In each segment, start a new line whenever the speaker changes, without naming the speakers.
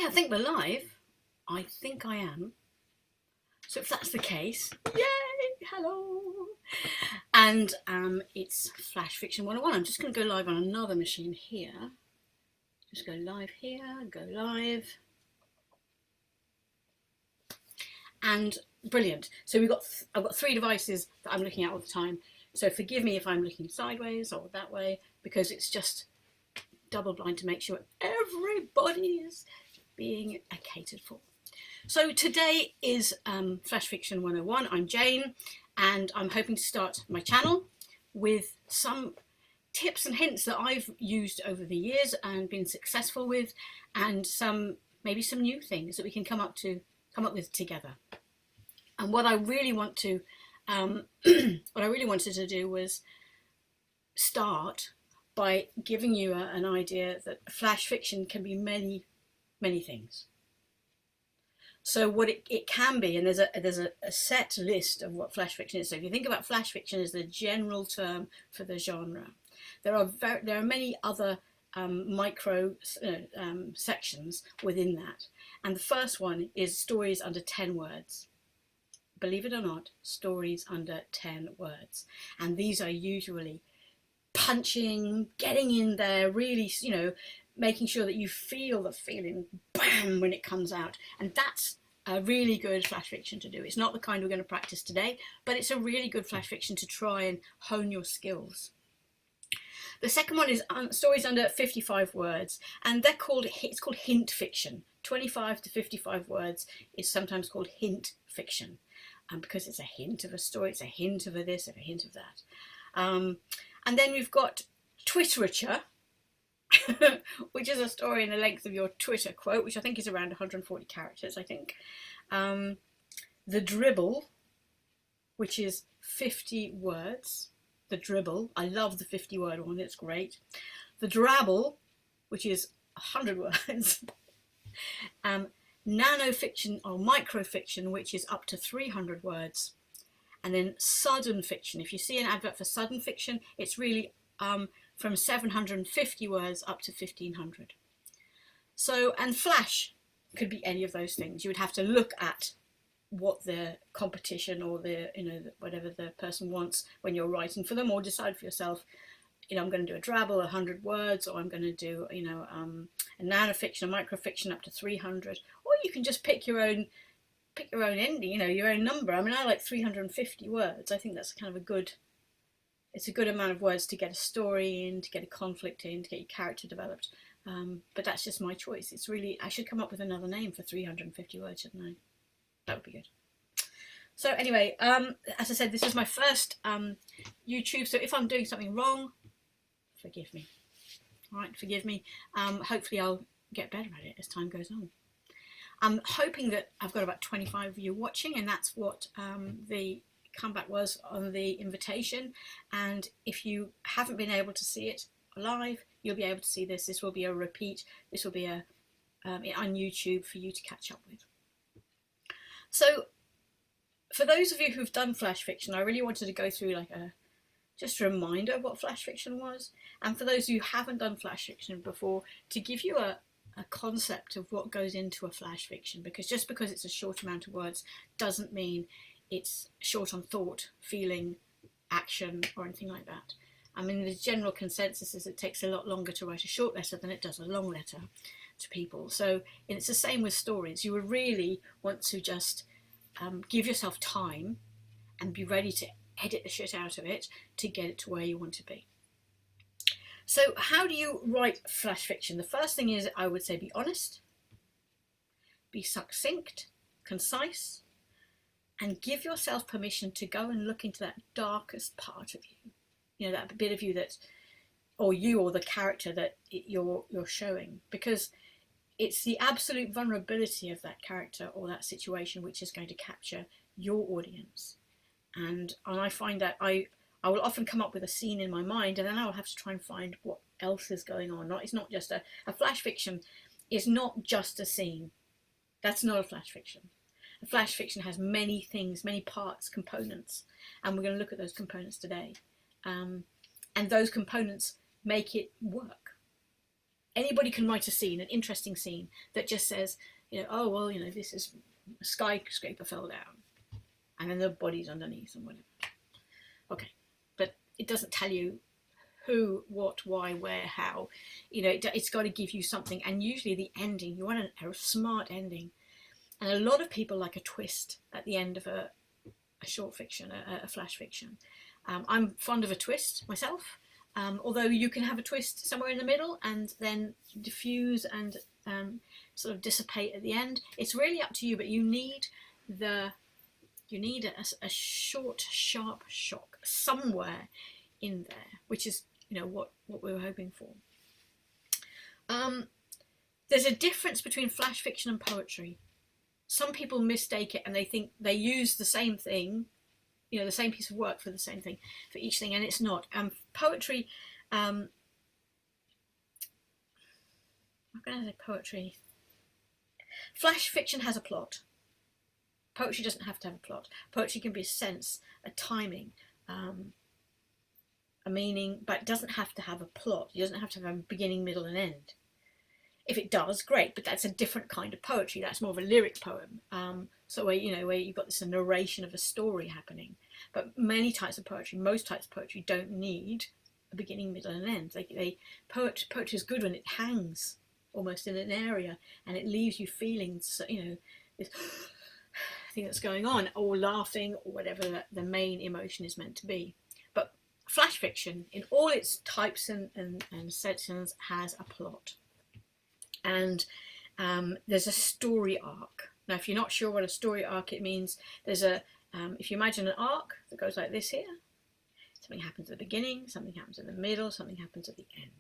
Okay, I think we're live. I think I am. So if that's the case, yay, hello. And it's Flash Fiction 101. I'm just going to go live on another machine here. Just go live here, go live. And brilliant. So I've got three devices that I'm looking at all the time. So forgive me if I'm looking sideways or that way, because it's just double blind to make sure everybody is being catered for. So today is Flash Fiction 101. I'm Jane, and I'm hoping to start my channel with some tips and hints that I've used over the years and been successful with, and maybe some new things that we can come up with together. And what I really wanted to do was start by giving you an idea that flash fiction can be many, many things. So what it can be, and there's a set list of what flash fiction is. So if you think about flash fiction as the general term for the genre, there are many other micro sections within that. And the first one is stories under 10 words. Believe it or not, stories under 10 words. And these are usually punching, getting in there, really, making sure that you feel the feeling, bam, when it comes out. And that's a really good flash fiction to do. It's not the kind we're going to practice today, but it's a really good flash fiction to try and hone your skills. The second one is stories under 55 words, and it's called hint fiction. 25 to 55 words is sometimes called hint fiction, because it's a hint of a story, it's a hint of a this, a hint of that. And then we've got Twitterature, which is a story in the length of your Twitter quote, which I think is around 140 characters, I think. The Dribble, which is 50 words. The Dribble, I love the 50-word one, it's great. The Drabble, which is 100 words. Nanofiction or microfiction, which is up to 300 words. And then sudden fiction. If you see an advert for sudden fiction, it's really from 750 words up to 1500. So, and flash could be any of those things. You would have to look at what the competition or whatever the person wants when you're writing for them, or decide for yourself, I'm going to do a drabble, 100 words, or I'm going to do, a nanofiction, a microfiction up to 300, or you can just pick your own ending, your own number. I mean, I like 350 words. I think that's kind of it's a good amount of words to get a story in, to get a conflict in, to get your character developed. But that's just my choice. It's really, I should come up with another name for 350 words, shouldn't I? That would be good. So anyway, as I said, this is my first YouTube. So if I'm doing something wrong, forgive me. All right, forgive me. Hopefully I'll get better at it as time goes on. I'm hoping that I've got about 25 of you watching, and that's what the comeback was on the invitation. And if you haven't been able to see it live, you'll be able to see this. This will be a repeat. This will be on YouTube for you to catch up with. So for those of you who've done flash fiction, I really wanted to go through just a reminder of what flash fiction was. And for those of you who haven't done flash fiction before, to give you a concept of what goes into a flash fiction, because just because it's a short amount of words doesn't mean it's short on thought, feeling, action, or anything like that. I mean, the general consensus is it takes a lot longer to write a short letter than it does a long letter to people. So it's the same with stories. You would really want to just give yourself time and be ready to edit the shit out of it to get it to where you want to be. So how do you write flash fiction? The first thing is, I would say, be honest, be succinct, concise, and give yourself permission to go and look into that darkest part of you. That bit of you that, or the character that you're showing, because it's the absolute vulnerability of that character or that situation which is going to capture your audience. And I find that I will often come up with a scene in my mind, and then I will have to try and find what else is going on. It's not just a flash fiction is not just a scene. That's not a flash fiction. A flash fiction has many things, many parts, components, and we're going to look at those components today. And those components make it work. Anybody can write a scene, an interesting scene that just says, oh well, this is a skyscraper fell down, and then the body's underneath and whatever. Okay, but it doesn't tell you who, what, why, where, how. It's got to give you something, and usually the ending, you want a smart ending. And a lot of people like a twist at the end of a short fiction, a flash fiction. I'm fond of a twist myself, although you can have a twist somewhere in the middle and then diffuse and sort of dissipate at the end. It's really up to you, but you need a short, sharp shock somewhere in there, which is what we were hoping for. There's a difference between flash fiction and poetry. Some people mistake it and they think they use the same thing, the same piece of work for the same thing, for each thing, and it's not. Poetry, I'm going to say poetry. Flash fiction has a plot. Poetry doesn't have to have a plot. Poetry can be a sense, a timing, a meaning, but it doesn't have to have a plot. It doesn't have to have a beginning, middle, and end. If it does, great, but that's a different kind of poetry. That's more of a lyric poem. So where you've got this narration of a story happening. But many types of poetry, most types of poetry, don't need a beginning, middle, and end. Poetry is good when it hangs almost in an area and it leaves you feeling, this thing that's going on, or laughing, or whatever the main emotion is meant to be. But flash fiction, in all its types and sections, has a plot. And there's a story arc. Now, if you're not sure what a story arc it means, there's if you imagine an arc that goes like this here, something happens at the beginning, something happens in the middle, something happens at the end.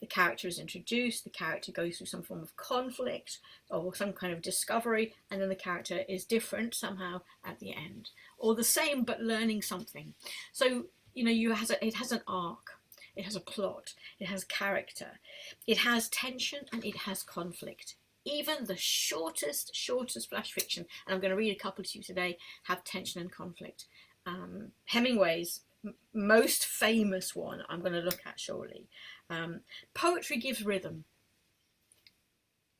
The character is introduced, the character goes through some form of conflict or some kind of discovery, and then the character is different somehow at the end. Or the same, but learning something. So, it has an arc. It has a plot, it has character, it has tension, and it has conflict. Even the shortest flash fiction, and I'm going to read a couple to you today, have tension and conflict. Hemingway's most famous one I'm going to look at shortly. Poetry gives rhythm,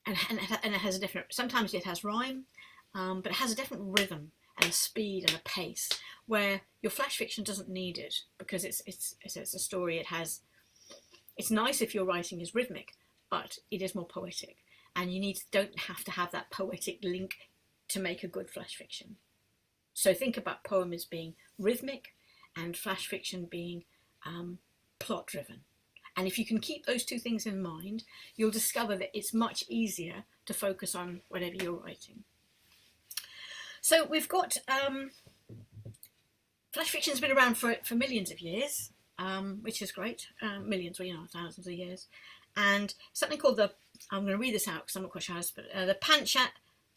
and it has a different, sometimes it has rhyme, but it has a different rhythm and a speed and a pace, where your flash fiction doesn't need it, because it's a story. It's nice if your writing is rhythmic, but it is more poetic, and you don't have to have that poetic link to make a good flash fiction. So think about poem as being rhythmic and flash fiction being plot driven. And if you can keep those two things in mind, you'll discover that it's much easier to focus on whatever you're writing. So we've got flash fiction's been around for millions of years, which is great. Millions, thousands of years. And something called I'm going to read this out because I'm not quite sure how to spell it, the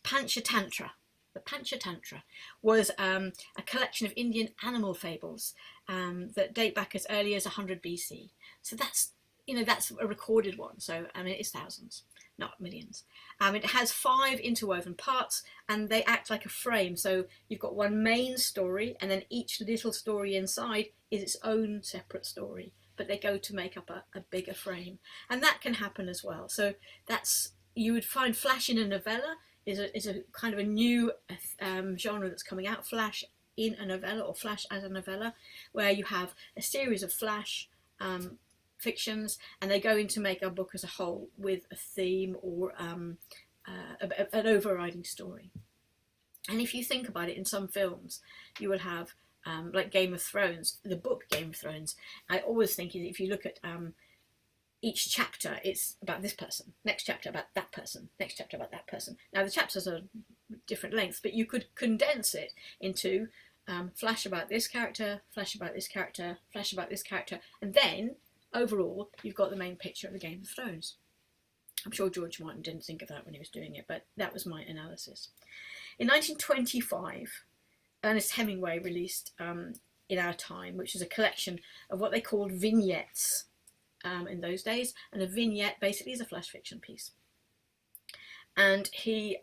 Panchatantra. The Panchatantra was a collection of Indian animal fables that date back as early as 100 BC. So that's a recorded one. So it's thousands, not millions. It has 5 interwoven parts, and they act like a frame. So you've got one main story, and then each little story inside is its own separate story, but they go to make up a bigger frame. And that can happen as well. So you would find flash in a novella is a kind of a new genre that's coming out, flash in a novella, or flash as a novella, where you have a series of flash fictions, and they go in to make a book as a whole with a theme or an overriding story. And if you think about it, in some films you will have like Game of Thrones, the book Game of Thrones. I always think if you look at each chapter, it's about this person, next chapter about that person, next chapter about that person. Now the chapters are different lengths, but you could condense it into flash about this character, flash about this character, flash about this character, and then overall you've got the main picture of the Game of Thrones. I'm sure George Martin didn't think of that when he was doing it, but that was my analysis. In 1925, Ernest Hemingway released In Our Time, which is a collection of what they called vignettes in those days, and a vignette basically is a flash fiction piece. And he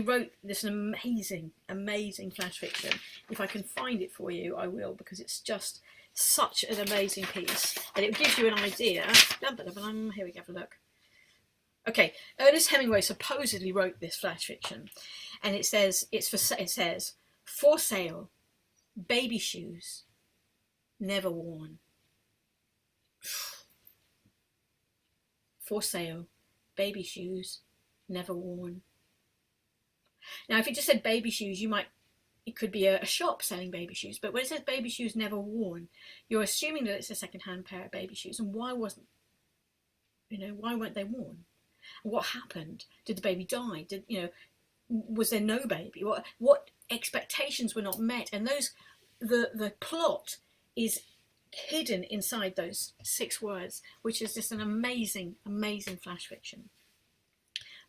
wrote this amazing flash fiction. If I can find it for you, I will, because it's just such an amazing piece, and it gives you an idea. Here we go, have a look. Okay, Ernest Hemingway supposedly wrote this flash fiction, and it says for sale, baby shoes, never worn. For sale, baby shoes, never worn. Now, if it just said baby shoes, it could be a shop selling baby shoes, but when it says baby shoes never worn, you're assuming that it's a second-hand pair of baby shoes. And why weren't they worn? What happened? Did the baby die? Was there no baby? What expectations were not met? And the plot is hidden inside those 6 words, which is just an amazing, amazing flash fiction.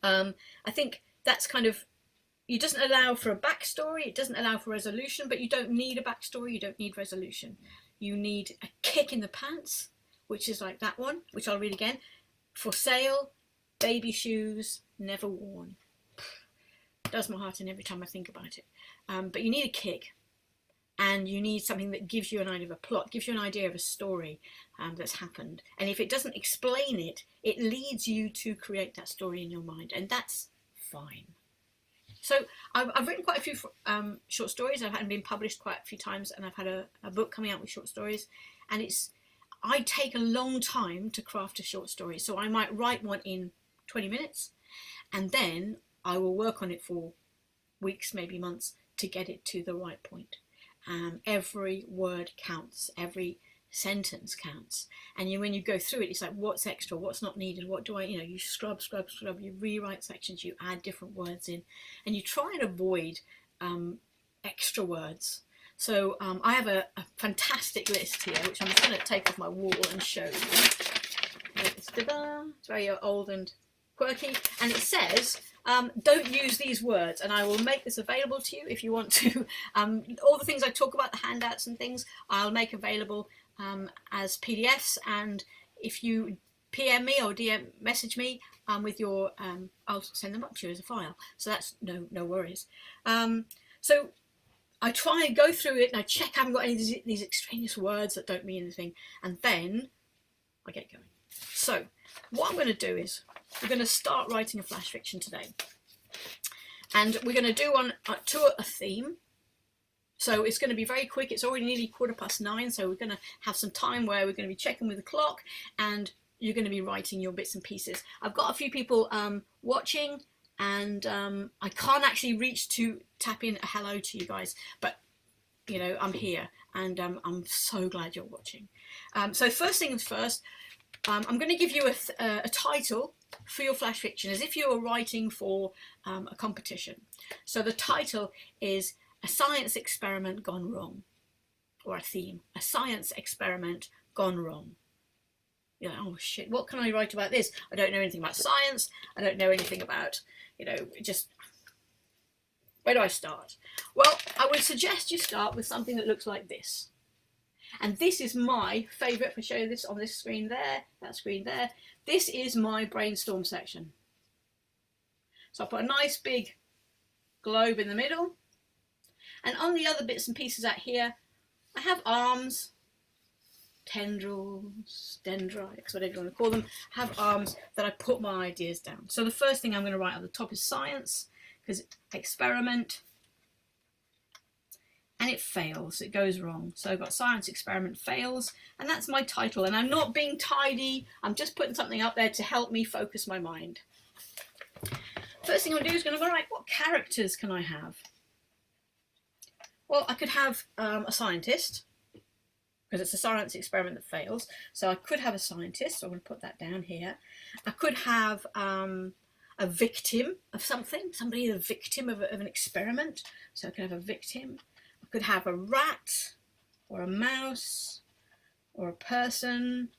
I think that's kind of, it doesn't allow for a backstory, it doesn't allow for resolution, but you don't need a backstory, you don't need resolution. You need a kick in the pants, which is like that one, which I'll read again. For sale, baby shoes, never worn. Does my heart in every time I think about it. But you need a kick, and you need something that gives you an idea of a plot, gives you an idea of a story that's happened. And if it doesn't explain it, it leads you to create that story in your mind, and that's fine. So I've written quite a few short stories. I've had been published quite a few times, and I've had a book coming out with short stories, and I take a long time to craft a short story. So I might write one in 20 minutes, and then I will work on it for weeks, maybe months, to get it to the right point. Every word counts, every sentence counts, and when you go through it, it's like, what's extra, what's not needed, what do I, you scrub, you rewrite sections, you add different words in, and you try and avoid extra words. So I have a fantastic list here, which I'm just going to take off my wall and show you. It's very old and quirky, and it says, don't use these words, and I will make this available to you if you want to. All the things I talk about, the handouts and things, I'll make available as PDFs, and if you PM me or DM message me with your, I'll send them up to you as a file. So that's no worries. So I try and go through it, and I check I haven't got any of these extraneous words that don't mean anything, and then I get going. So what I'm going to do is we're going to start writing a flash fiction today, and we're going to do one to a theme. So it's going to be very quick. It's already nearly 9:15, so we're going to have some time where we're going to be checking with the clock, and you're going to be writing your bits and pieces. I've got a few people watching, and I can't actually reach to tap in a hello to you guys, but I'm here, and I'm so glad you're watching. So first things first, I'm going to give you a title for your flash fiction, as if you were writing for a competition. So the title is A Science Experiment Gone Wrong, or a theme, A Science Experiment Gone Wrong. You're like, oh shit, what can I write about this? I don't know anything about science. I don't know anything about, just, where do I start? Well, I would suggest you start with something that looks like this. And this is my favourite. If I show you this on this screen there, that screen there, this is my brainstorm section. So I put a nice big globe in the middle, and on the other bits and pieces out here, I have arms, tendrils, dendrites, whatever you want to call them, have arms that I put my ideas down. So the first thing I'm going to write at the top is science, because experiment, and it fails, it goes wrong. So I've got science experiment fails, and that's my title, and I'm not being tidy, I'm just putting something up there to help me focus my mind. First thing I'm going to do is going to go, right, what characters can I have? Well, I could have a scientist, because it's a science experiment that fails. So I could have a scientist, so I'm going to put that down here. I could have a victim of something, somebody the victim of an experiment. So I could have a victim. I could have a rat, or a mouse, or a person.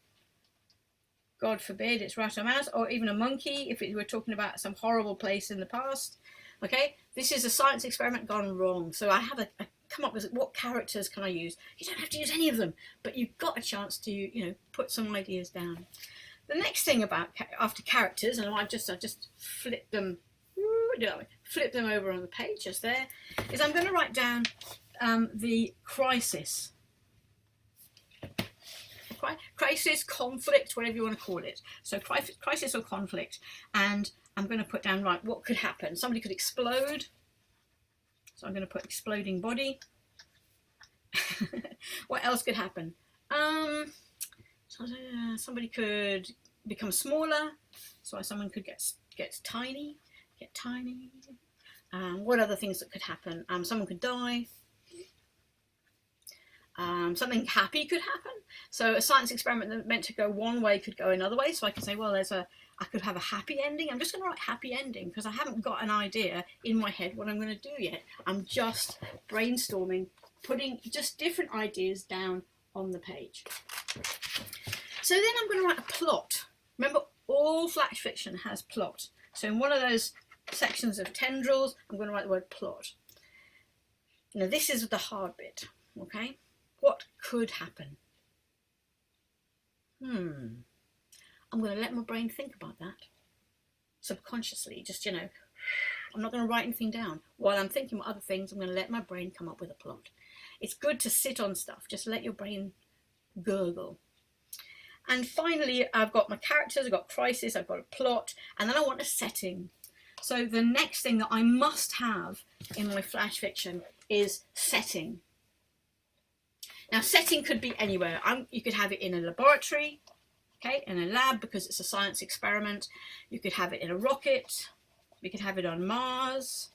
God forbid it's rat or mouse, or even a monkey if we were talking about some horrible place in the past. Okay, this is a science experiment gone wrong. So I have come up with what characters can I use. You don't have to use any of them, but you've got a chance to put some ideas down. The next thing about after characters, and I've just flipped them over on the page just there, is I'm going to write down the crisis. crisis, conflict, whatever you want to call it. So crisis or conflict. And I'm going to put down, right, what could happen? Somebody could explode. So I'm going to put exploding body. What else could happen? Somebody could become smaller. So someone could get tiny. What other things that could happen? Someone could die. Something happy could happen. So a science experiment that meant to go one way could go another way. So I could say, well, I could have a happy ending. I'm just going to write happy ending because I haven't got an idea in my head what I'm going to do yet. I'm just brainstorming, putting just different ideas down on the page. So then I'm going to write a plot. Remember, all flash fiction has plot. So in one of those sections of tendrils, I'm going to write the word plot. Now this is the hard bit, okay? What could happen? I'm going to let my brain think about that subconsciously. Just, I'm not going to write anything down. While I'm thinking about other things, I'm going to let my brain come up with a plot. It's good to sit on stuff. Just let your brain gurgle. And finally, I've got my characters, I've got crisis, I've got a plot, and then I want a setting. So the next thing that I must have in my flash fiction is setting. Now, setting could be anywhere. You could have it in a laboratory, okay, in a lab because it's a science experiment. You could have it in a rocket. You could have it on Mars.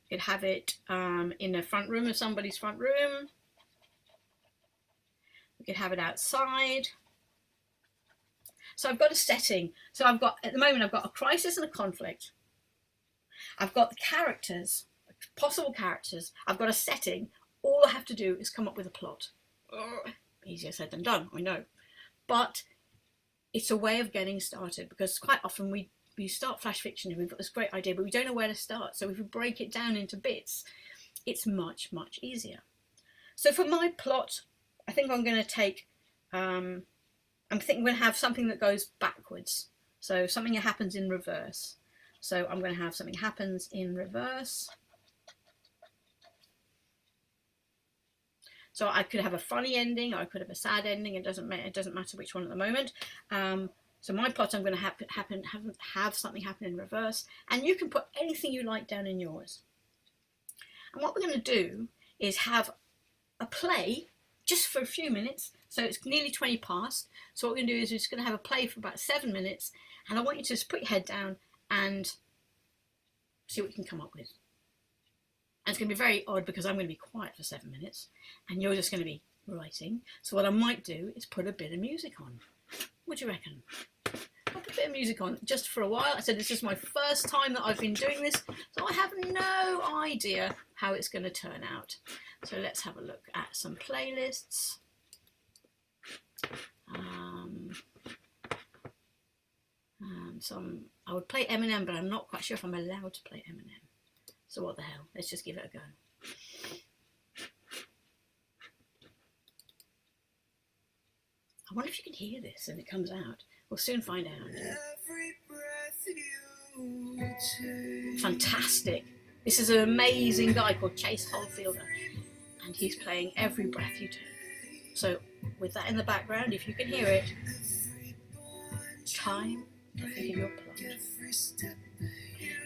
You could have it in the front room of somebody's front room. You could have it outside. So I've got a setting. So at the moment, I've got a crisis and a conflict. I've got the characters, possible characters. I've got a setting. All I have to do is come up with a plot. Easier said than done, I know. But it's a way of getting started because quite often we start flash fiction and we've got this great idea, but we don't know where to start. So if we break it down into bits, it's much, much easier. So for my plot, I think I'm going to take, I'm thinking we're going to have something that goes backwards. So something that happens in reverse. So I'm going to have something happens in reverse. So I could have a funny ending, or I could have a sad ending. It doesn't matter which one at the moment. So my plot, I'm going to have something happen in reverse, and you can put anything you like down in yours. And what we're going to do is have a play just for a few minutes. So it's nearly 20 past. So what we're going to do is we're just going to have a play for about 7 minutes, and I want you to just put your head down and see what you can come up with. And it's going to be very odd because I'm going to be quiet for 7 minutes and you're just going to be writing. So what I might do is put a bit of music on. What do you reckon? I'll put a bit of music on just for a while. I said this is my first time that I've been doing this, so I have no idea how it's going to turn out. So let's have a look at some playlists. I would play Eminem, but I'm not quite sure if I'm allowed to play Eminem. So what the hell? Let's just give it a go. I wonder if you can hear this and it comes out. We'll soon find out. Fantastic. This is an amazing guy called Chase Holfielder, and he's playing Every Breath You Take. So with that in the background, if you can hear it, time to think of your plot.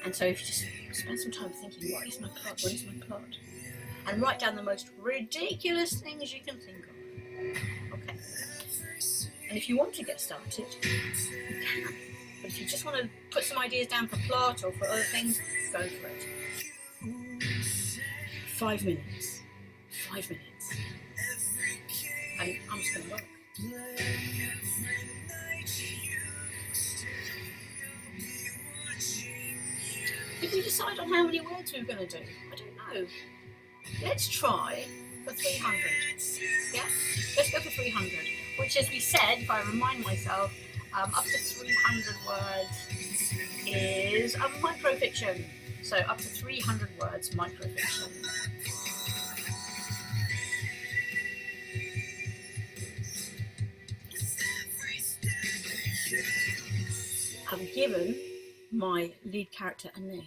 And so if you just spend some time thinking, what is my plot? What is my plot? And write down the most ridiculous things you can think of. Okay. And if you want to get started, you can. But if you just want to put some ideas down for plot or for other things, go for it. 5 minutes. 5 minutes. And I'm just going to work. Did we decide on how many words we were going to do? I don't know. Let's try for 300. Yeah? Let's go for 300. Which, as we said, if I remind myself, up to 300 words is a microfiction. So up to 300 words, microfiction. I've given my lead character a name.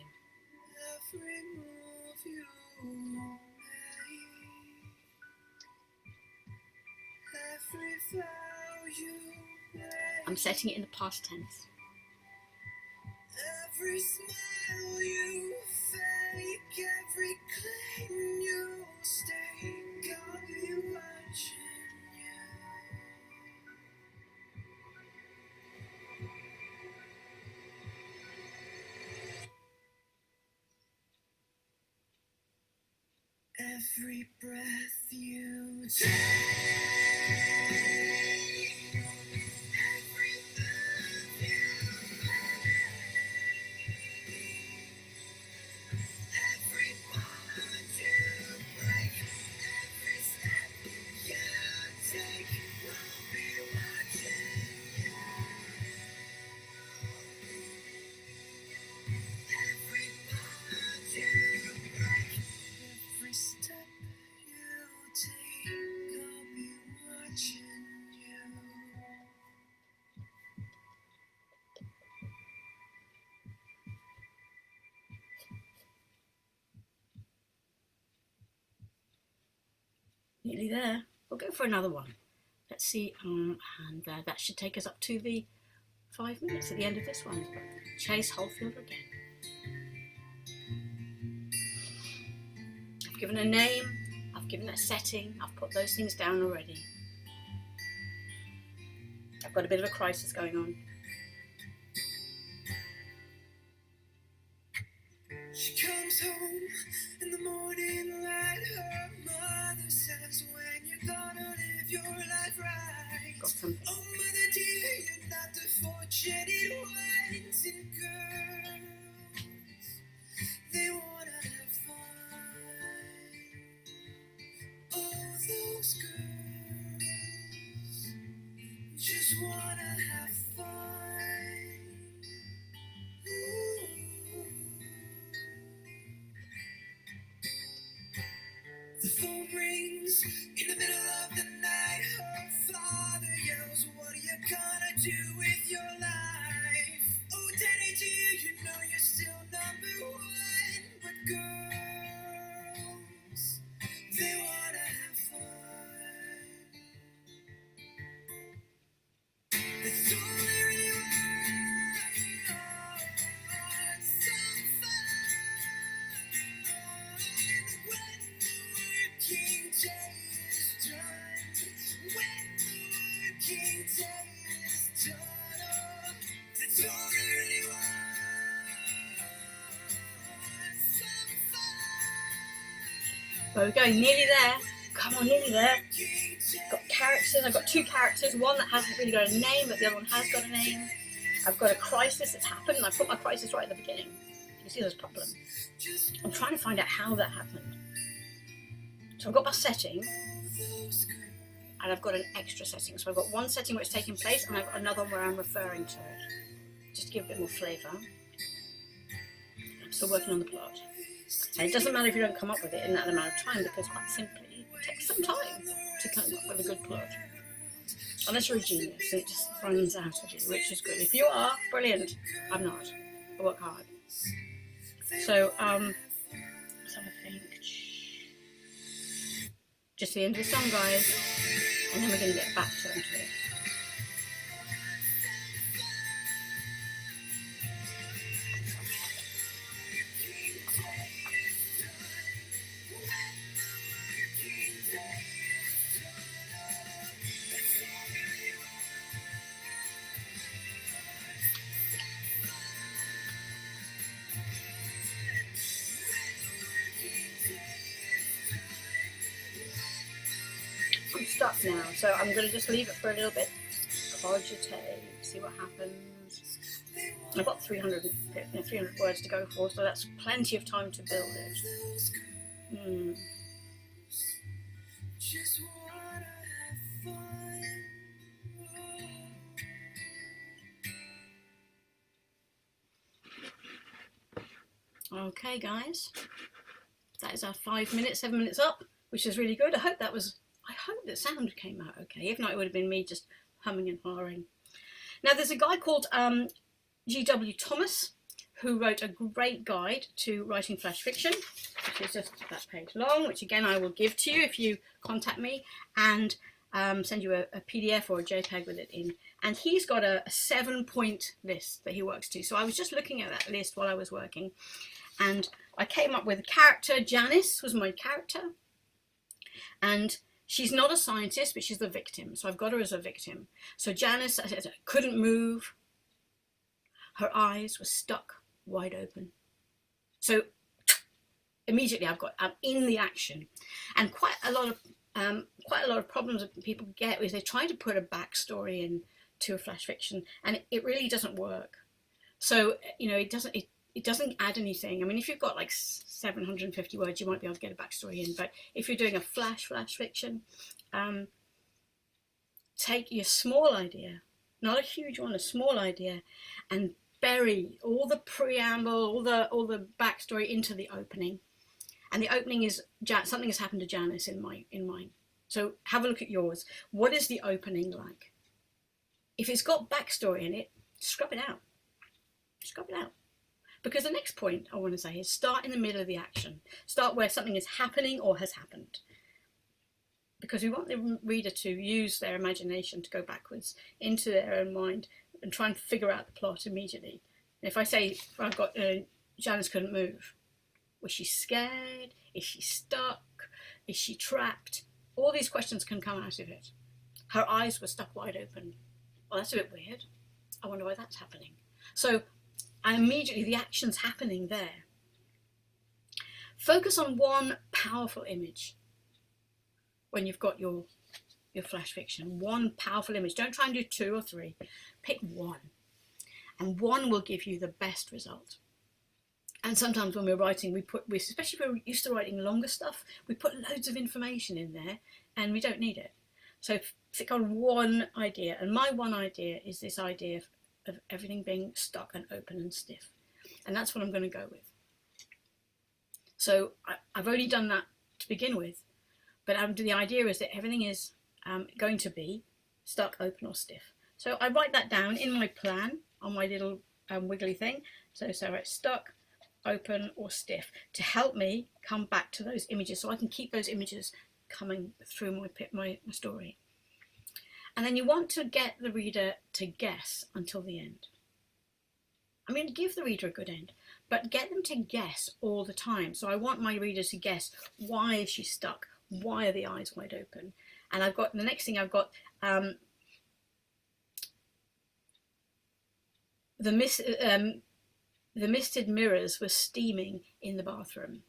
I'm setting it in the past tense.
Every smile you fake, every claim you stake, I'll be watching you. Every breath you take, every move you make, every bond you break, every step you take, I'll be watching you. Every bond you break, every step you take, I'll be watching you.
Nearly there. We'll go for another one. Let's see, and that should take us up to the 5 minutes at the end of this one. Chase Wholefield again. I've given a name, I've given a setting, I've put those things down already. I've got a bit of a crisis going on.
She comes home in the morning light. Her mother says, when you're gonna live your life right.
Got something.
Oh, mother dear, you're not the fortunate ones. And girls, they wanna have fun. Oh, those girls just wanna have fun. Ooh. The phone rings in the middle of the night. Her father yells, what are you gonna do with your life? Oh, daddy dear, you know you're still number one. But girls, they wanna have fun. That's all they really want. Some fun. When the working day is done, when the working day is done, oh, that's all they really want. Some fun.
Well, we're going nearly there. Come on, nearly there. Got characters. I've got two characters. One that hasn't really got a name, but the other one has got a name. I've got a crisis that's happened, and I put my crisis right at the beginning. You can see there's a problem. I'm trying to find out how that happened. So I've got my setting, and I've got an extra setting. So I've got one setting where it's taking place, and I've got another one where I'm referring to it, just to give a bit more flavour. I'm still working on the plot. And it doesn't matter if you don't come up with it in that amount of time, because quite simply, it takes some time to come up with a good plot. Unless you're a genius and it just runs out of you, which is good. If you are, brilliant. I'm not. I work hard. So, let's have a think. Just the end of the song, guys. And then we're going to get back to it. I'm stuck now, so I'm going to just leave it for a little bit. Cogitate, see what happens. I've got 300 words to go for, so that's plenty of time to build it.
Just wanna have fun.
Okay, guys, that is our 5 minutes, 7 minutes up, which is really good. I hope the sound came out okay. If not, it would have been me just humming and hawing. Now, there's a guy called G.W. Thomas, who wrote a great guide to writing flash fiction, which is just that page long, which again I will give to you if you contact me. And send you a PDF or a JPEG with it in. And he's got a 7-point list that he works to. So I was just looking at that list while I was working, and I came up with a character. Janice was my character, and she's not a scientist, but she's the victim. So I've got her as a victim. So Janice, I said, couldn't move. Her eyes were stuck wide open. So immediately I'm in the action. And quite a lot of problems that people get is they try to put a backstory into a flash fiction, and it really doesn't work. So it doesn't add anything. I mean, if you've got like 750 words, you might be able to get a backstory in. But if you're doing a flash fiction, take your small idea, not a huge one, a small idea, and bury all the preamble, all the backstory into the opening. And the opening is something has happened to Janice in mine. So have a look at yours. What is the opening like? If it's got backstory in it, scrub it out. Scrub it out. Because the next point I want to say is start in the middle of the action. Start where something is happening or has happened. Because we want the reader to use their imagination to go backwards into their own mind and try and figure out the plot immediately. And if I say, I've got Janice couldn't move. Was she scared? Is she stuck? Is she trapped? All these questions can come out of it. Her eyes were stuck wide open. Well, that's a bit weird. I wonder why that's happening. So immediately the action's happening there. Focus on one powerful image when you've got your flash fiction. One powerful image. Don't try and do 2 or 3. Pick one. And one will give you the best result. And sometimes when we're writing, especially if we're used to writing longer stuff, we put loads of information in there and we don't need it. So pick on one idea. And my one idea is this idea of everything being stuck and open and stiff. And that's what I'm going to go with. So I've only done that to begin with. But the idea is that everything is going to be stuck, open or stiff. So I write that down in my plan on my little wiggly thing. So it's stuck, open or stiff to help me come back to those images so I can keep those images coming through my story. And then you want to get the reader to guess until the end. I mean, give the reader a good end, but get them to guess all the time. So I want my readers to guess, why is she stuck? Why are the eyes wide open? And I've got, the next thing I've got, the misted mirrors were steaming in the bathroom.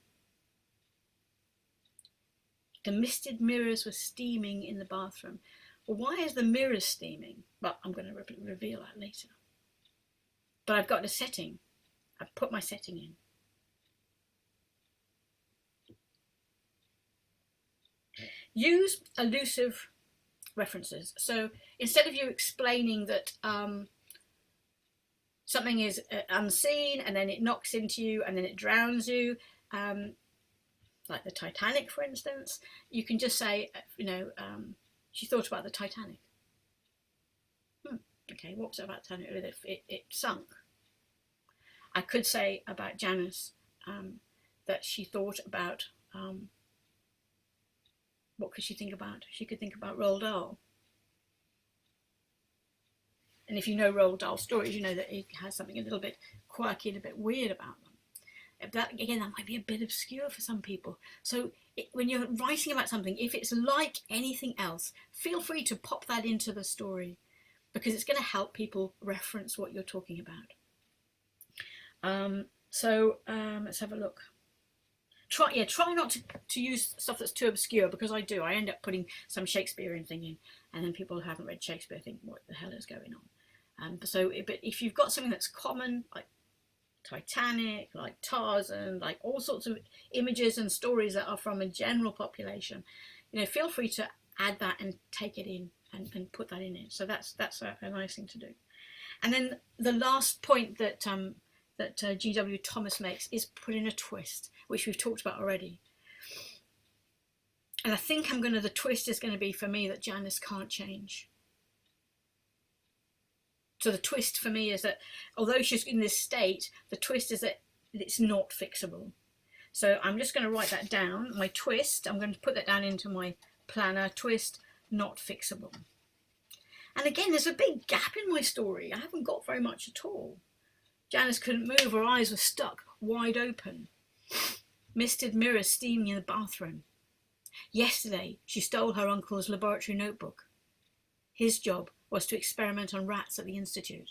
The misted mirrors were steaming in the bathroom. Well, why is the mirror steaming? Well, I'm going to reveal that later. But I've got a setting. I've put my setting in. Use elusive references. So instead of you explaining that something is unseen and then it knocks into you and then it drowns you, like the Titanic, for instance, you can just say, she thought about the Titanic. Okay, what was it about Titanic? It sunk. I could say about Janice that she thought about, what could she think about? She could think about Roald Dahl. And if you know Roald Dahl stories, you know that it has something a little bit quirky and a bit weird about them. That might be a bit obscure for some people. So when you're writing about something, if it's like anything else, feel free to pop that into the story because it's going to help people reference what you're talking about. Let's have a look. Try not to use stuff that's too obscure, because I do. I end up putting some Shakespearean thing in, and then people who haven't read Shakespeare think, what the hell is going on? But if you've got something that's common, like Titanic, like Tarzan, like all sorts of images and stories that are from a general population, feel free to add that and take it in and put that in it. So that's a nice thing to do. And then the last point that G.W. Thomas makes is put in a twist, which we've talked about already. And I think the twist is going to be for me that Janice can't change. So the twist for me is that although she's in this state, the twist is that it's not fixable. So I'm just going to write that down. My twist, I'm going to put that down into my planner. Twist, not fixable. And again, there's a big gap in my story. I haven't got very much at all. Janice couldn't move, her eyes were stuck, wide open. Misted mirrors steaming in the bathroom. Yesterday, she stole her uncle's laboratory notebook. His job was to experiment on rats at the institute.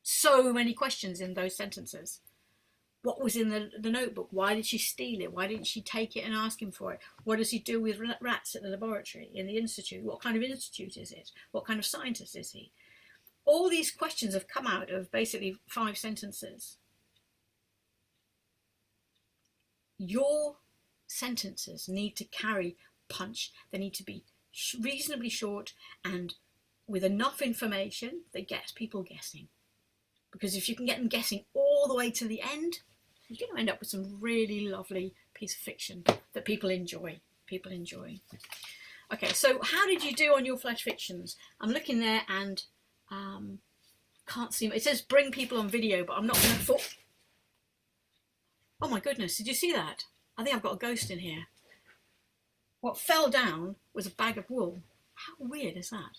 So many questions in those sentences. What was in the notebook? Why did she steal it? Why didn't she take it and ask him for it? What does he do with rats at the laboratory, in the institute? What kind of institute is it? What kind of scientist is he? All these questions have come out of basically 5 sentences. Your sentences need to carry punch. They need to be reasonably short and with enough information that gets people guessing. Because if you can get them guessing all the way to the end, you're going to end up with some really lovely piece of fiction that people enjoy. Okay, so how did you do on your flash fictions? I'm looking there and can't see. It says bring people on video, but I'm not going to. Oh my goodness! Did you see that? I think I've got a ghost in here. What fell down was a bag of wool. How weird is that?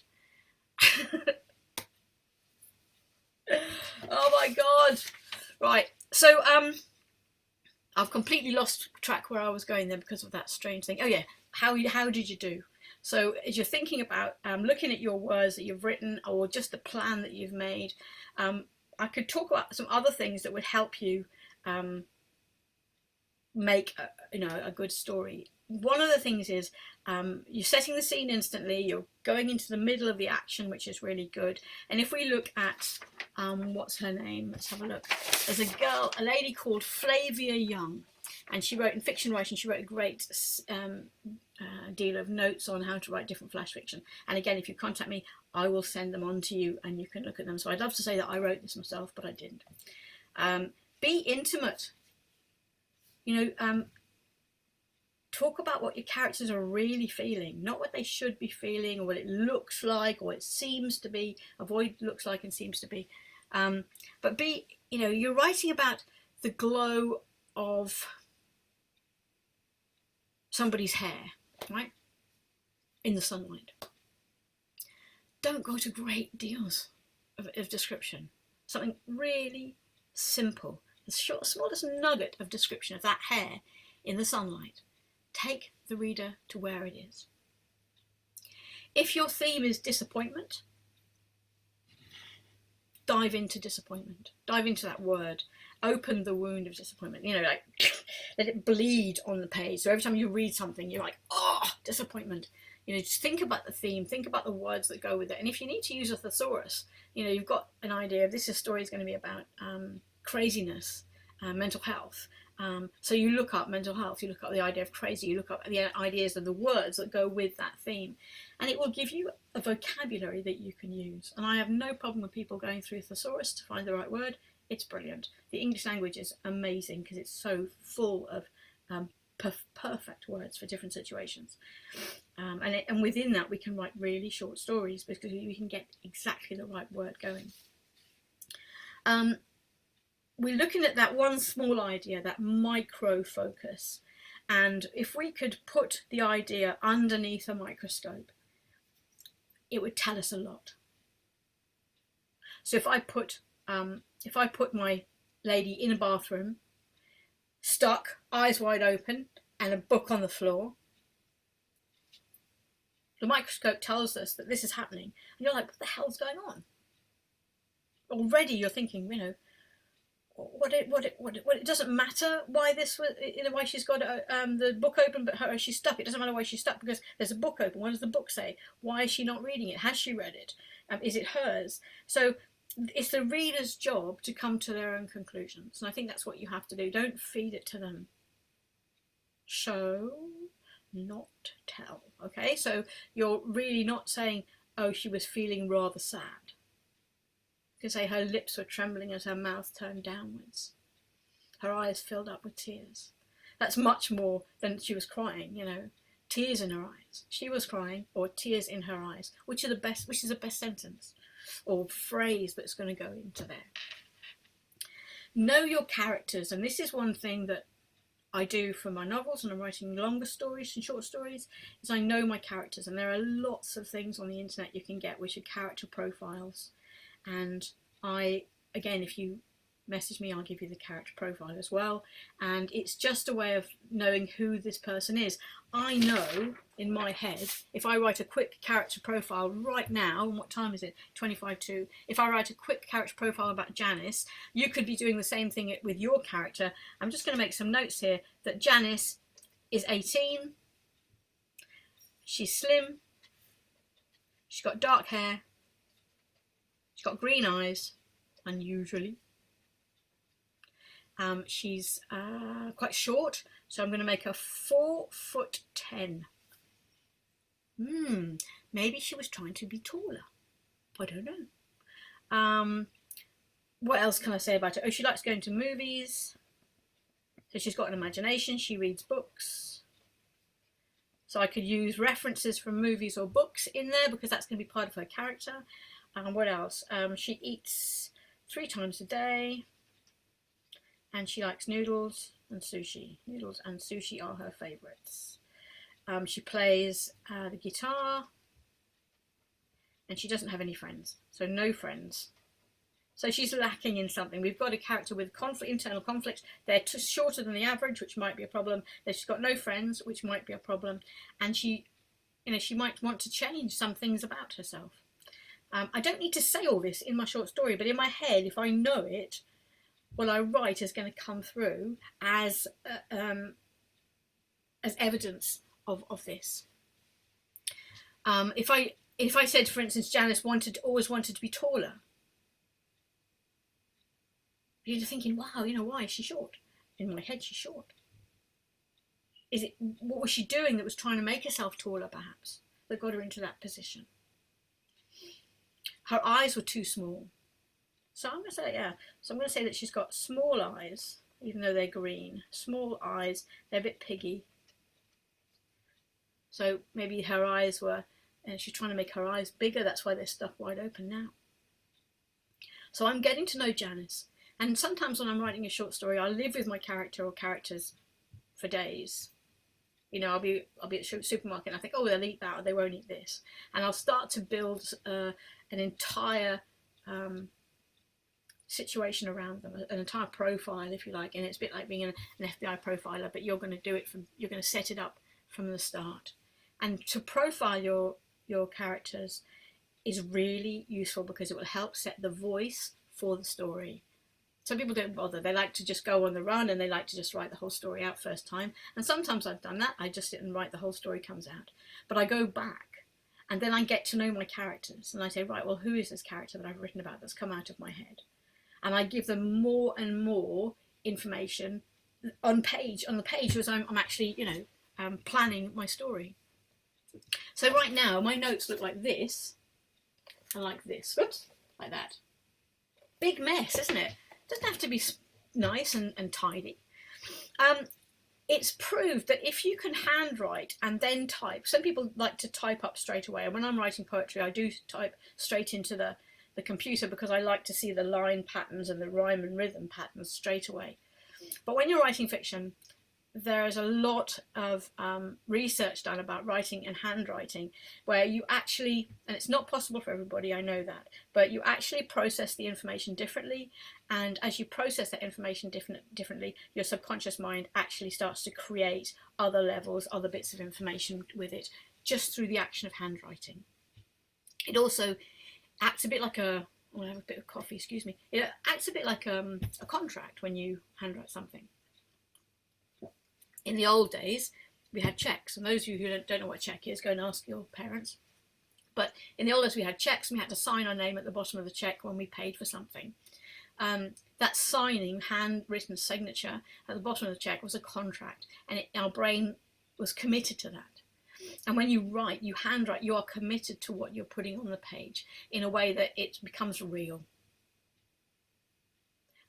Oh my god! Right. So I've completely lost track where I was going there because of that strange thing. Oh yeah, how did you do? So as you're thinking about looking at your words that you've written or just the plan that you've made, I could talk about some other things that would help you make a good story. One of the things is you're setting the scene instantly, you're going into the middle of the action, which is really good. And if we look at what's her name, let's have a look. There's a lady called Flavia Young, and she wrote in fiction writing, she wrote a great deal of notes on how to write different flash fiction. And again, if you contact me, I will send them on to you and you can look at them. So I'd love to say that I wrote this myself, but I didn't. Be intimate. Talk about what your characters are really feeling, not what they should be feeling or what it looks like or it seems to be. Avoid looks like and seems to be. But you're writing about the glow of somebody's hair, right? In the sunlight. Don't go to great deals of description. Something really simple. The smallest nugget of description of that hair in the sunlight. Take the reader to where it is. If your theme is disappointment, dive into disappointment. Dive into that word. Open the wound of disappointment. Let it bleed on the page. So every time you read something, you're like, oh, disappointment. Just think about the theme. Think about the words that go with it. And if you need to use a thesaurus, you've got an idea of this story is going to be about craziness, mental health. So you look up mental health, you look up the idea of crazy, you look up the ideas of the words that go with that theme, and it will give you a vocabulary that you can use. And I have no problem with people going through thesaurus to find the right word. It's brilliant. The English language is amazing because it's so full of perfect words for different situations. And within that we can write really short stories because we can get exactly the right word going. We're looking at that one small idea, that micro focus. And if we could put the idea underneath a microscope, it would tell us a lot. So if I put my lady in a bathroom, stuck, eyes wide open, and a book on the floor, the microscope tells us that this is happening. And you're like, what the hell's going on? Already you're thinking, it doesn't matter why this was, why she's got the book open, but she's stuck. It doesn't matter why she's stuck because there's a book open. What does the book say? Why is she not reading it? Has she read it? Is it hers? So it's the reader's job to come to their own conclusions. And I think that's what you have to do. Don't feed it to them. Show, not tell. Okay, so you're really not saying, oh, she was feeling rather sad. You can say her lips were trembling as her mouth turned downwards. Her eyes filled up with tears. That's much more than she was crying, Tears in her eyes. She was crying, or tears in her eyes. Which is the best sentence or phrase that's going to go into there. Know your characters, and this is one thing that I do for my novels, and I'm writing longer stories and short stories, is I know my characters, and there are lots of things on the internet you can get which are character profiles. And again, if you message me, I'll give you the character profile as well. And it's just a way of knowing who this person is. I know in my head, if I write a quick character profile right now, and what time is it? 25 to. If I write a quick character profile about Janice, you could be doing the same thing with your character. I'm just going to make some notes here that Janice is 18. She's slim. She's got dark hair. She's got green eyes, unusually. She's quite short, so I'm going to make her 4'10". Maybe she was trying to be taller. I don't know. What else can I say about her? Oh, she likes going to movies. So she's got an imagination. She reads books. So I could use references from movies or books in there because that's going to be part of her character. What else? She eats 3 times a day. And she likes noodles and sushi. Noodles and sushi are her favourites. She plays the guitar. And she doesn't have any friends. So no friends. So she's lacking in something. We've got a character with internal conflict. They're shorter than the average, which might be a problem. She's got no friends, which might be a problem. And she might want to change some things about herself. I don't need to say all this in my short story, but in my head, if I know it, what I write is going to come through as evidence of this. If I said, for instance, Janice always wanted to be taller, you're thinking, wow, why is she short? In my head, she's short. What was she doing that was trying to make herself taller, perhaps, that got her into that position? Her eyes were too small. So I'm going to say, So I'm going to say that she's got small eyes, even though they're green. Small eyes, they're a bit piggy. So maybe her eyes and she's trying to make her eyes bigger. That's why they're stuck wide open now. So I'm getting to know Janice. And sometimes when I'm writing a short story, I live with my character or characters for days. I'll be at the supermarket and I think, oh, they'll eat that or they won't eat this. And I'll start to build an entire situation around them, an entire profile, if you like. And it's a bit like being an FBI profiler, but you're going to set it up from the start. And to profile your characters is really useful because it will help set the voice for the story. Some people don't bother. They like to just go on the run and they like to just write the whole story out first time. And sometimes I've done that. I just sit and write the whole story comes out. But I go back and then I get to know my characters. And I say, right, well, who is this character that I've written about that's come out of my head? And I give them more and more information on the page as I'm actually, planning my story. So right now, my notes look like this and like this. Whoops, like that. Big mess, isn't it? Doesn't have to be nice and tidy. It's proved that if you can handwrite and then type, some people like to type up straight away. And when I'm writing poetry, I do type straight into the computer because I like to see the line patterns and the rhyme and rhythm patterns straight away. But when you're writing fiction, there is a lot of research done about writing and handwriting where you actually, and it's not possible for everybody, I know that, but you actually process the information differently. And as you process that information differently, your subconscious mind actually starts to create other levels, other bits of information with it, just through the action of handwriting. It also acts a bit like I'll have a bit of coffee, excuse me. It acts a bit like a contract when you handwrite something. In the old days, we had checks, and those of you who don't know what a check is, go and ask your parents. But in the old days, we had checks, and we had to sign our name at the bottom of the check when we paid for something. That signing, handwritten signature at the bottom of the check was a contract, and our brain was committed to that. And when you write, you handwrite, you are committed to what you're putting on the page in a way that it becomes real.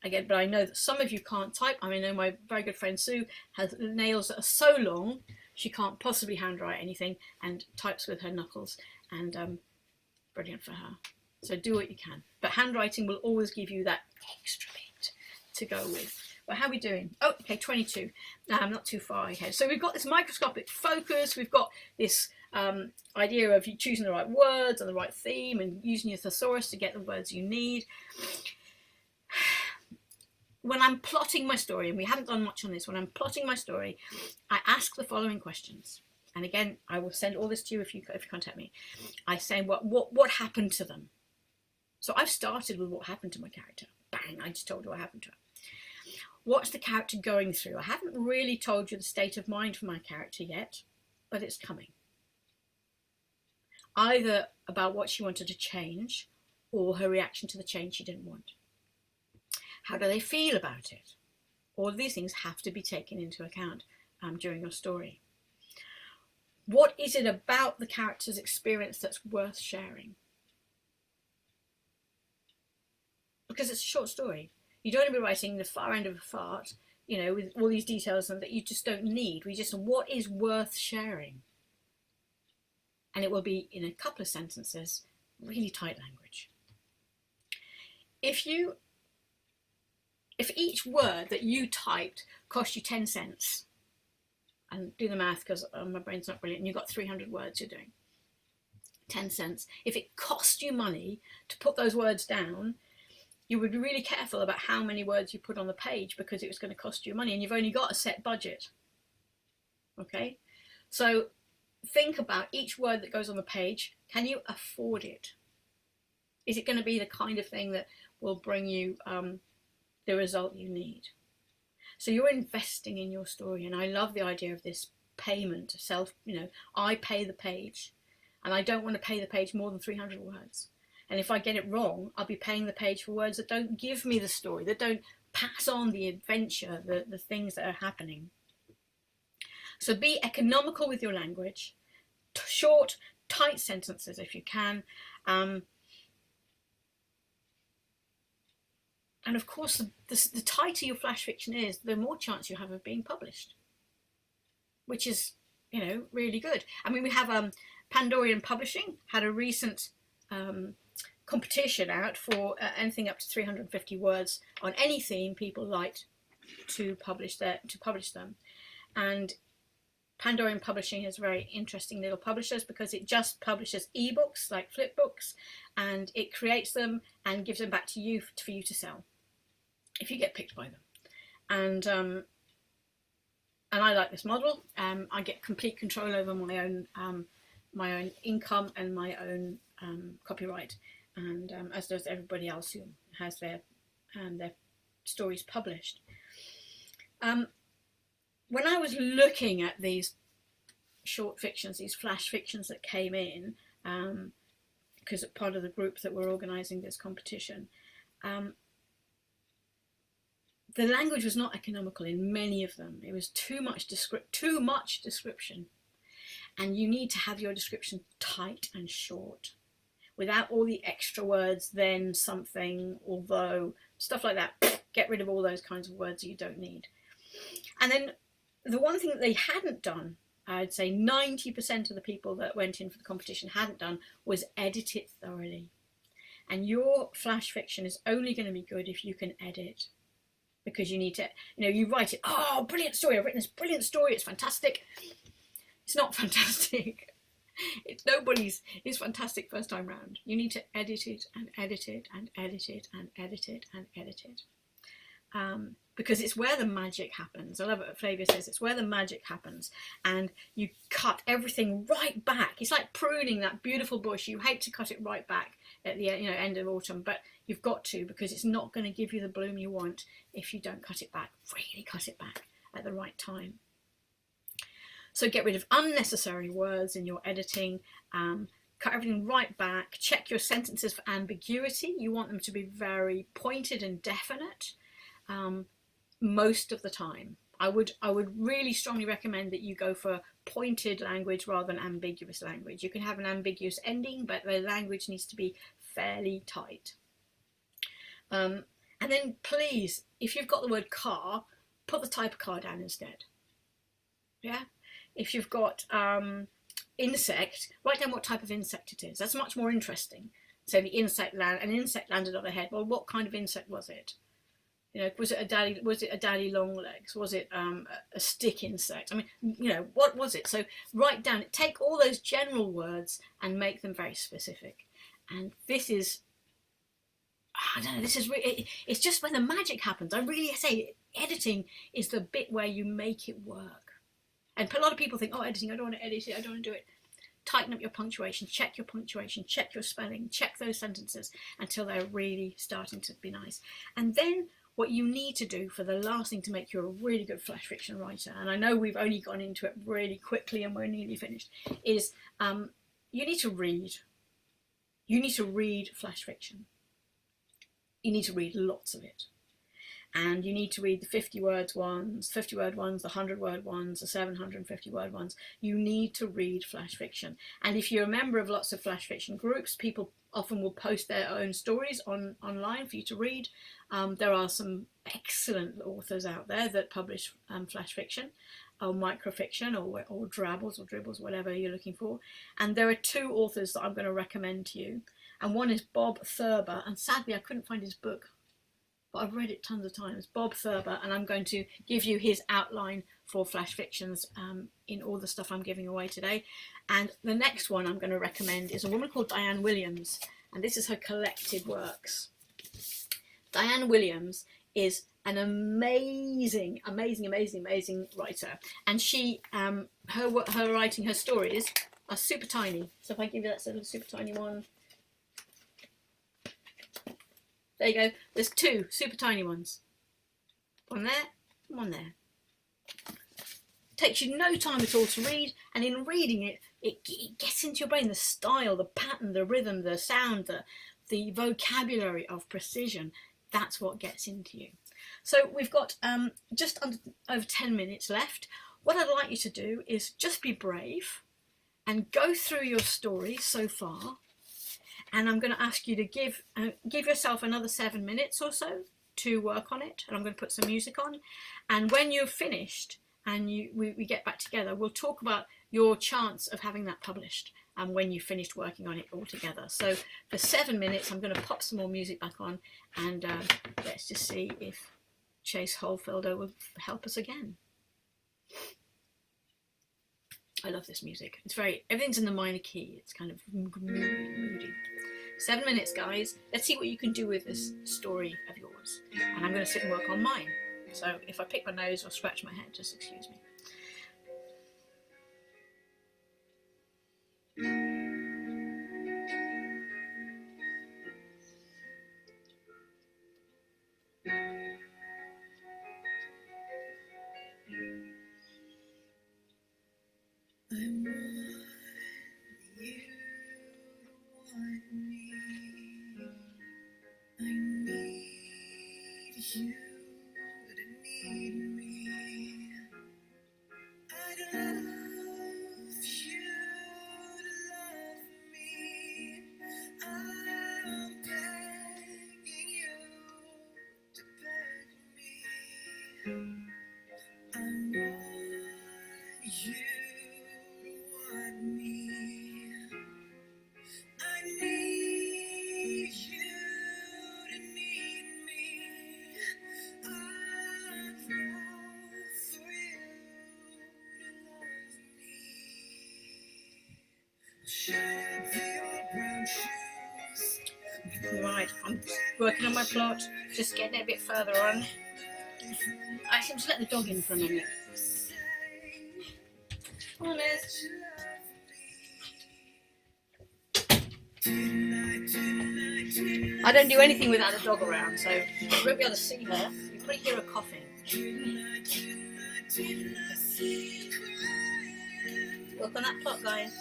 Again, but I know that some of you can't type. I know my very good friend Sue has nails that are so long she can't possibly handwrite anything and types with her knuckles, and brilliant for her. So do what you can. But handwriting will always give you that extra bit to go with. Well, how are we doing? Oh, okay, 22. I'm not too far ahead. So we've got this microscopic focus. We've got this idea of you choosing the right words and the right theme and using your thesaurus to get the words you need. When I'm plotting my story, and we haven't done much on this, when I'm plotting my story, I ask the following questions. And again, I will send all this to you if you contact me. I say what happened to them. So I've started with what happened to my character. Bang, I just told you what happened to her. What's the character going through? I haven't really told you the state of mind for my character yet, but it's coming. Either about what she wanted to change or her reaction to the change she didn't want. How do they feel about it? All of these things have to be taken into account during your story. What is it about the character's experience that's worth sharing? Because it's a short story. You don't want to be writing the far end of a fart, you know, with all these details that you just don't need. What is worth sharing? And it will be in a couple of sentences, really tight language. If each word that you typed cost you 10 cents, and do the math because my brain's not brilliant, and you've got 300 words you're doing, 10 cents. If it cost you money to put those words down, you would be really careful about how many words you put on the page because it was going to cost you money and you've only got a set budget. Okay? So think about each word that goes on the page. Can you afford it? Is it going to be the kind of thing that will bring you the result you need? So you're investing in your story, and I love the idea of this payment, I pay the page, and I don't want to pay the page more than 300 words. And if I get it wrong, I'll be paying the page for words that don't give me the story, that don't pass on the adventure, the things that are happening. So be economical with your language, short, tight sentences if you can. And of course, the tighter your flash fiction is, the more chance you have of being published, which is, really good. I mean, we have Pandorian Publishing had a recent competition out for anything up to 350 words on any theme people liked to publish them. And Pandorian Publishing has very interesting little publishers because it just publishes ebooks like flipbooks, and it creates them and gives them back to you for you to sell if you get picked by them. And I like this model. I get complete control over my own income and my own copyright, and as does everybody else who has their stories published. When I was looking at these short fictions, these flash fictions that came in, because part of the group that were organising this competition, the language was not economical in many of them. It was too much description, and you need to have your description tight and short, without all the extra words, then something, although, stuff like that. Get rid of all those kinds of words that you don't need. And then the one thing that they hadn't done, I'd say 90% of the people that went in for the competition hadn't done, was edit it thoroughly. And your flash fiction is only going to be good if you can edit. Because you need to, you write it, oh, brilliant story, I've written this brilliant story, it's fantastic. It's not fantastic. It's fantastic first time round. You need to edit it and edit it and edit it and edit it and edit it. Because it's where the magic happens. I love what Flavia says, it's where the magic happens. And you cut everything right back. It's like pruning that beautiful bush. You hate to cut it right back at the end of autumn, but you've got to, because it's not going to give you the bloom you want if you don't cut it back. Really cut it back at the right time. So get rid of unnecessary words in your editing. Cut everything right back. Check your sentences for ambiguity. You want them to be very pointed and definite. Most of the time, I would really strongly recommend that you go for pointed language rather than ambiguous language. You can have an ambiguous ending, but the language needs to be fairly tight. And then please, if you've got the word car, put the type of car down instead. Yeah. If you've got insect, write down what type of insect it is. That's much more interesting. So an insect landed on the head. Well, what kind of insect was it? You know, was it a daddy? Was it a daddy long legs? Was it a stick insect? I mean, you know, what was it? So write down. Take all those general words and make them very specific. And this is, I don't know. This is really. It's just when the magic happens. I really say editing is the bit where you make it work. And a lot of people think, oh, editing. I don't want to edit it. I don't want to do it. Tighten up your punctuation. Check your punctuation. Check your spelling. Check those sentences until they're really starting to be nice. And then what you need to do for the last thing to make you a really good flash fiction writer, and I know we've only gone into it really quickly and we're nearly finished, is you need to read. You need to read flash fiction. You need to read lots of it. And you need to read the 50 word ones, the 100 word ones, the 750 word ones. You need to read flash fiction. And if you're a member of lots of flash fiction groups, people often will post their own stories online for you to read. There are some excellent authors out there that publish flash fiction or microfiction or dribbles, whatever you're looking for. And there are two authors that I'm going to recommend to you. And one is Bob Thurber, and sadly I couldn't find his book, but I've read it tons of times. Bob Thurber, and I'm going to give you his outline for flash fictions in all the stuff I'm giving away today. And the next one I'm going to recommend is a woman called Diane Williams, and this is her collected works. Diane Williams is an amazing writer, and she her writing, her stories are super tiny. So if I give you that sort of super tiny one. There you go. There's two super tiny ones. One there, one there. Takes you no time at all to read, and in reading it, it gets into your brain. The style, the pattern, the rhythm, the sound, the vocabulary of precision. That's what gets into you. So we've got just over 10 minutes left. What I'd like you to do is just be brave and go through your story so far. And I'm going to ask you to give yourself another 7 minutes or so to work on it. And I'm going to put some music on. And when you're finished and we get back together, we'll talk about your chance of having that published and when you've finished working on it all together. So for 7 minutes, I'm going to pop some more music back on. And let's just see if Chase Holfelder will help us again. I love this music. It's everything's in the minor key. It's kind of moody. 7 minutes, guys. Let's see what you can do with this story of yours. And I'm going to sit and work on mine. So if I pick my nose or scratch my head, just excuse me. Right, I'm working on my plot, just getting it a bit further on. I seem to let the dog in for a minute. Come on, Liz. I don't do anything without the dog around, so you won't be able to see her. You probably hear her coughing. Work on that plot, guys.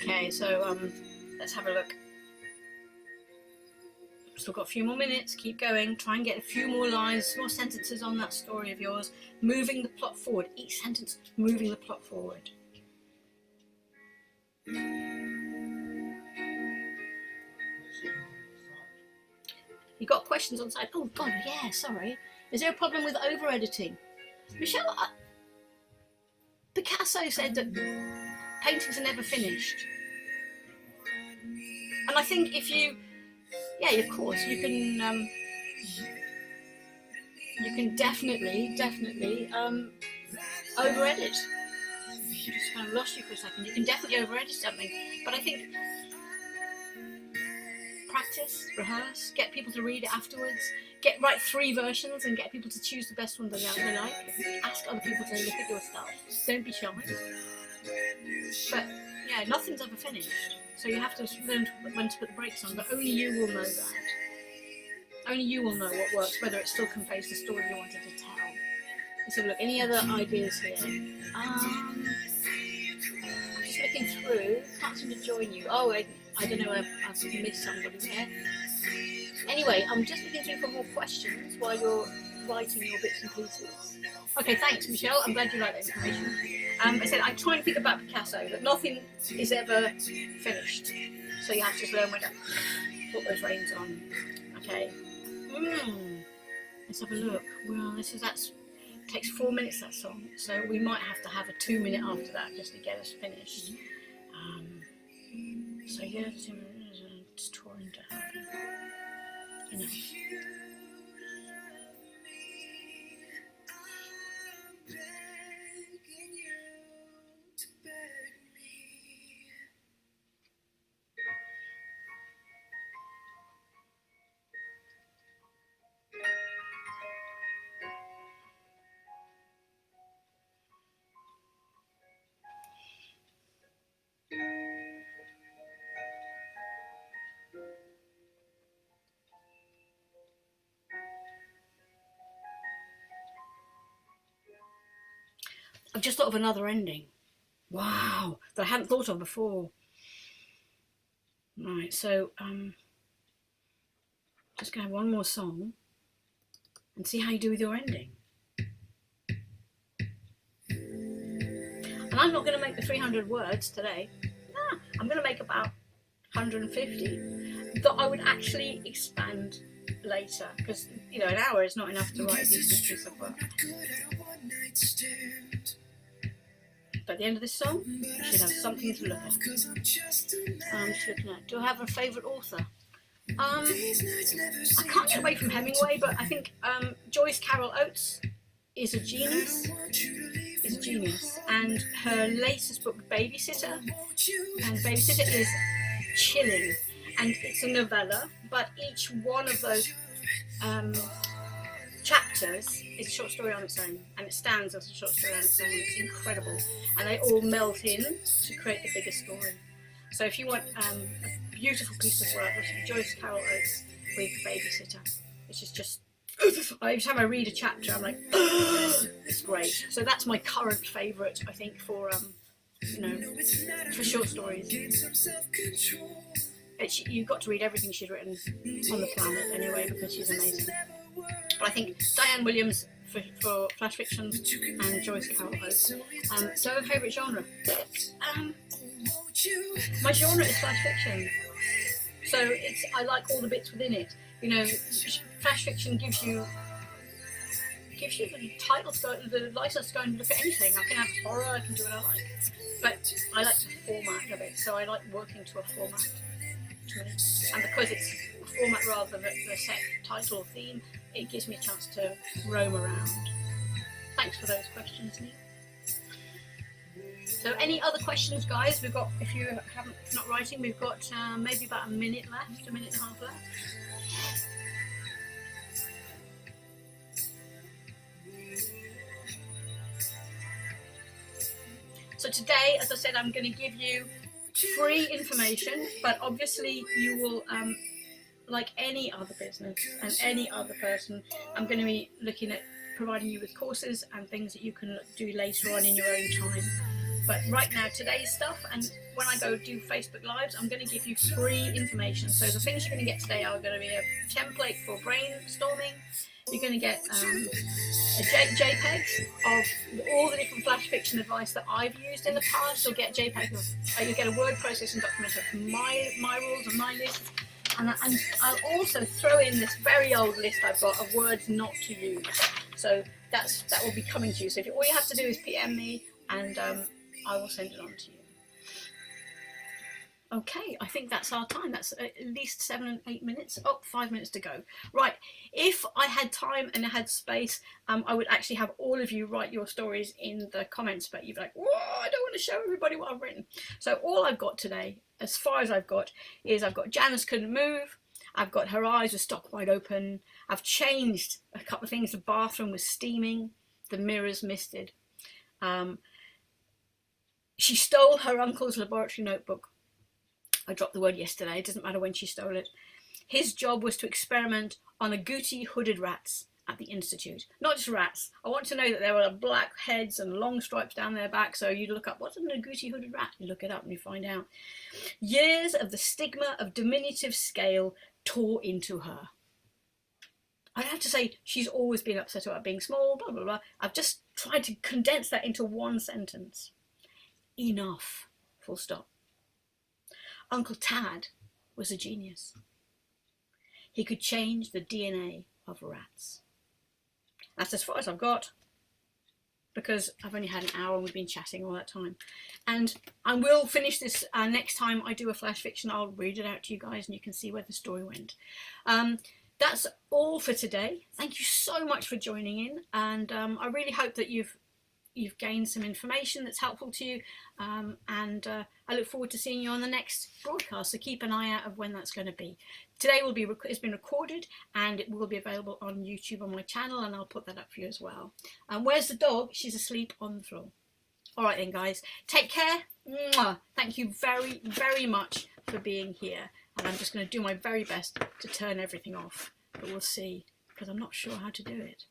Okay, so let's have a look. Still got a few more minutes. Keep going. Try and get a few more lines, more sentences on that story of yours. Moving the plot forward. Each sentence moving the plot forward. You got questions on the side? Oh God, yeah. Sorry. Is there a problem with over editing, Michelle? Picasso said that paintings are never finished. And I think if you, yeah, of course, you can definitely over-edit. Just kind of lost you for a second. You can definitely over-edit something, but I think practice, rehearse, get people to read it afterwards, write 3 versions and get people to choose the best one they like. Ask other people to look at your stuff. Don't be shy. But yeah, nothing's ever finished, so you have to learn when to put the brakes on. But only you will know that. Only you will know what works, whether it still conveys the story you wanted to tell. So look, any other ideas here? I'm just looking through. Can't seem to join you. Oh, I don't know. I've missed somebody there. Anyway, I'm just looking through for more questions while you're writing your bits and pieces. Okay, thanks, Michelle. I'm glad you like that information. I said I'm trying to think about Picasso, but nothing is ever finished. So you have to just learn when to put those reins on. Okay. Let's have a look. Well, that's takes 4 minutes, that song, so we might have to have a 2-minute after that just to get us finished. So yeah, just touring down. Enough. I've just thought of another ending. Wow, that I hadn't thought of before. Right, so just gonna have one more song and see how you do with your ending. And I'm not going to make the 300 words today. No, I'm going to make about 150 that I would actually expand later, because an hour is not enough to write a decent piece of work. But at the end of this song, you should have something to look at. I'm just looking at, do I have a favourite author? I can't get away from Hemingway, but I think Joyce Carol Oates is a genius. And her latest book, Babysitter, is chilling, and it's a novella, but each one of those chapters is a short story on its own, and it stands as a short story on its own. It's incredible, and they all melt in to create the bigger story. So if you want a beautiful piece of work, which is Joyce Carol Oates with Babysitter, which is just, every time I read a chapter I'm like, it's great. So that's my current favourite, I think, for for short stories. You've got to read everything she's written on the planet anyway, because she's amazing. But I think Diane Williams for flash fiction and Joyce Carol Oates. Do I have a favourite genre? My genre is flash fiction. So I like all the bits within it. Flash fiction gives you the title to go, the license to go and look at anything. I can have horror, I can do what I like. But I like the format of it, so I like working to a format. And because it's a format rather than a set title or theme, it gives me a chance to roam around. Thanks for those questions, Neil. So any other questions, guys? We've got, if not writing, we've got maybe about a minute left, a minute and a half left. So today, as I said, I'm going to give you free information, but obviously you will, like any other business and any other person, I'm going to be looking at providing you with courses and things that you can do later on in your own time. But right now, today's stuff, and when I go do Facebook Lives, I'm going to give you free information. So the things you're going to get today are going to be a template for brainstorming. You're going to get a JPEG of all the different flash fiction advice that I've used in the past. You'll get JPEG of, you get a word processing document of my rules and my lists. And I'll also throw in this very old list I've got of words not to use. So that will be coming to you. So all you have to do is PM me and I will send it on to you. Okay, I think that's our time. That's at least 7 and 8 minutes. Oh, 5 minutes to go. Right, if I had time and I had space, I would actually have all of you write your stories in the comments, but you'd be like, whoa, I don't want to show everybody what I've written. So all I've got today, as far as I've got, is I've got Janice couldn't move, I've got her eyes were stock wide open, I've changed a couple of things, the bathroom was steaming, the mirrors misted. She stole her uncle's laboratory notebook. I dropped the word yesterday, it doesn't matter when she stole it. His job was to experiment on agouti hooded rats at the Institute. Not just rats. I want to know that there were black heads and long stripes down their back, so you'd look up, what's an agouti hooded rat? You look it up and you find out. Years of the stigma of diminutive scale tore into her. I'd have to say she's always been upset about being small, blah, blah, blah. I've just tried to condense that into one sentence. Enough. Full stop. Uncle Tad was a genius. He could change the DNA of rats. That's as far as I've got, because I've only had an hour and we've been chatting all that time. And I will finish this next time I do a flash fiction. I'll read it out to you guys and you can see where the story went. That's all for today. Thank you so much for joining in, and I really hope that you've gained some information that's helpful to you, and I look forward to seeing you on the next broadcast, so keep an eye out of when that's going to be. Today it's been recorded and it will be available on YouTube on my channel, and I'll put that up for you as well. And where's the dog? She's asleep on the floor. All right then guys, take care. Mwah. Thank you very, very much for being here, and I'm just going to do my very best to turn everything off, but we'll see, because I'm not sure how to do it.